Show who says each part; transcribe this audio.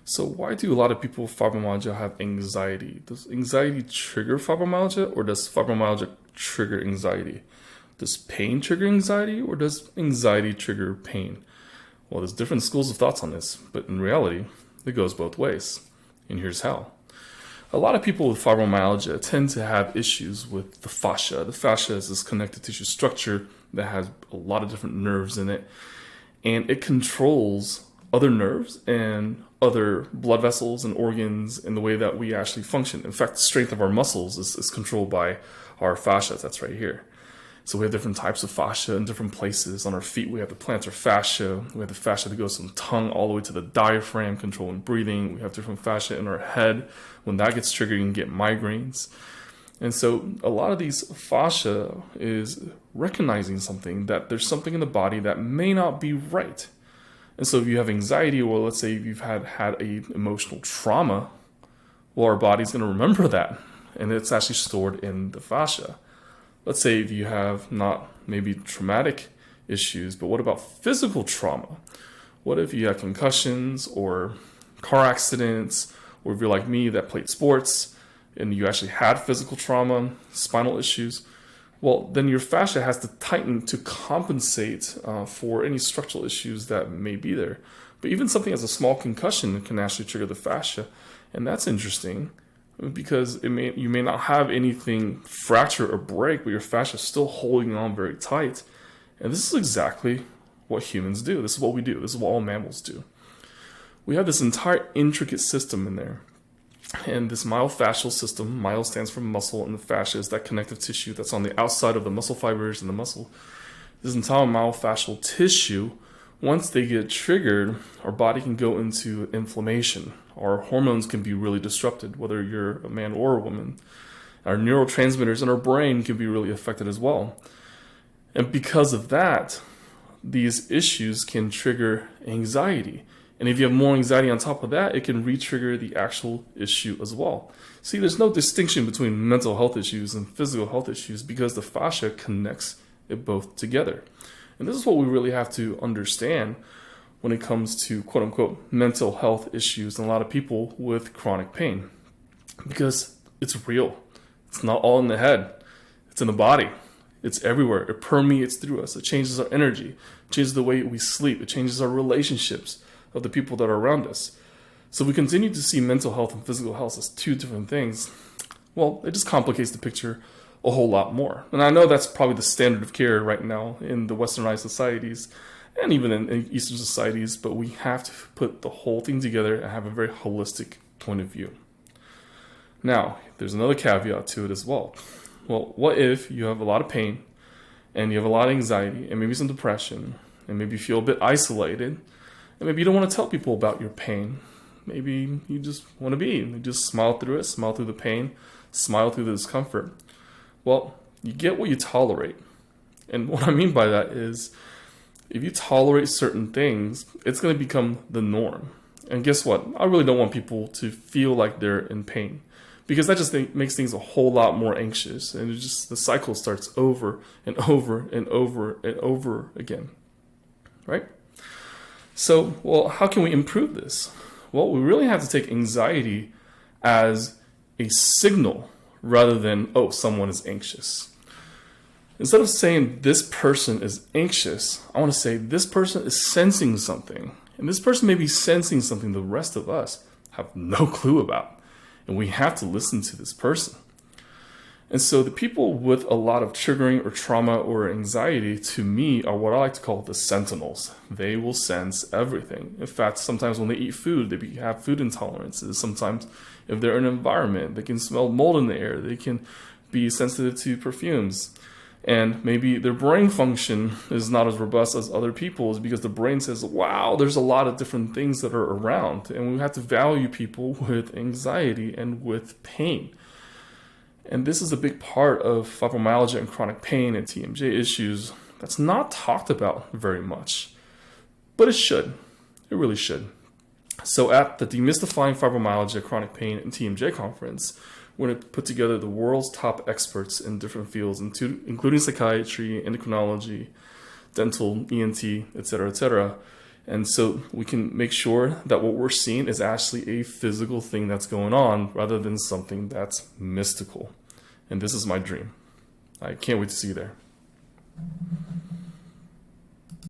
Speaker 1: So why do a lot of people with fibromyalgia have anxiety? Does anxiety trigger fibromyalgia, or does fibromyalgia trigger anxiety? Does pain trigger anxiety, or does anxiety trigger pain? Well, there's different schools of thoughts on this, but in reality, it goes both ways. And here's how. A lot of people with fibromyalgia tend to have issues with the fascia. The fascia is this connective tissue structure that has a lot of different nerves in it, and it controls other nerves and other blood vessels and organs in the way that we actually function. In fact, the strength of our muscles is controlled by our fascia. That's right here. So we have different types of fascia in different places. On our feet, we have the plantar fascia. We have the fascia that goes from the tongue all the way to the diaphragm, controlling breathing. We have different fascia in our head. When that gets triggered, you can get migraines. And so a lot of these fascia is recognizing something, that there's something in the body that may not be right. And so if you have anxiety, or let's say if you've had a emotional trauma, well, our body's going to remember that, and it's actually stored in the fascia. Let's say if you have not maybe traumatic issues, but what about physical trauma? What if you have concussions or car accidents, or if you're like me that played sports and you actually had physical trauma, spinal issues? Well, then your fascia has to tighten to compensate for any structural issues that may be there. But even something as a small concussion can actually trigger the fascia, and that's interesting because you may not have anything fracture or break, but your fascia is still holding on very tight. And this is exactly what humans do. This is what we do. This is what all mammals do. We have this entire intricate system in there. And this myofascial system, myo stands for muscle, and the fascia is that connective tissue that's on the outside of the muscle fibers and the muscle. This entire myofascial tissue, once they get triggered, our body can go into inflammation. Our hormones can be really disrupted, whether you're a man or a woman. Our neurotransmitters in our brain can be really affected as well. And because of that, these issues can trigger anxiety. And if you have more anxiety on top of that, it can re-trigger the actual issue as well. See, there's no distinction between mental health issues and physical health issues because the fascia connects it both together. And this is what we really have to understand when it comes to quote-unquote mental health issues and a lot of people with chronic pain. Because it's real. It's not all in the head. It's in the body. It's everywhere. It permeates through us. It changes our energy. It changes the way we sleep. It changes our relationships of the people that are around us. So we continue to see mental health and physical health as two different things. Well, it just complicates the picture a whole lot more. And I know that's probably the standard of care right now in the westernized societies and even in Eastern societies, but we have to put the whole thing together and have a very holistic point of view. Now, there's another caveat to it as well. Well, what if you have a lot of pain and you have a lot of anxiety and maybe some depression and maybe you feel a bit isolated? And maybe you don't want to tell people about your pain. Maybe you just want to be. You just smile through it, smile through the pain, smile through the discomfort. Well, you get what you tolerate. And what I mean by that is, if you tolerate certain things, it's going to become the norm. And guess what? I really don't want people to feel like they're in pain, because that just makes things a whole lot more anxious. And the cycle starts over and over and over and over again. Right? So, well, how can we improve this? Well, we really have to take anxiety as a signal rather than, oh, someone is anxious. Instead of saying this person is anxious, I want to say this person is sensing something. And this person may be sensing something the rest of us have no clue about. And we have to listen to this person. And so the people with a lot of triggering or trauma or anxiety, to me, are what I like to call the sentinels. They will sense everything. In fact, sometimes when they eat food, they have food intolerances. Sometimes if they're in an environment, they can smell mold in the air. They can be sensitive to perfumes. And maybe their brain function is not as robust as other people's because the brain says, wow, there's a lot of different things that are around. And we have to value people with anxiety and with pain. And this is a big part of fibromyalgia and chronic pain and TMJ issues that's not talked about very much. But it should. It really should. So at the Demystifying Fibromyalgia, Chronic Pain, and TMJ conference, we're going to put together the world's top experts in different fields, including psychiatry, endocrinology, dental, ENT, etc., etc. And so we can make sure that what we're seeing is actually a physical thing that's going on rather than something that's mystical. And this is my dream. I can't wait to see you there.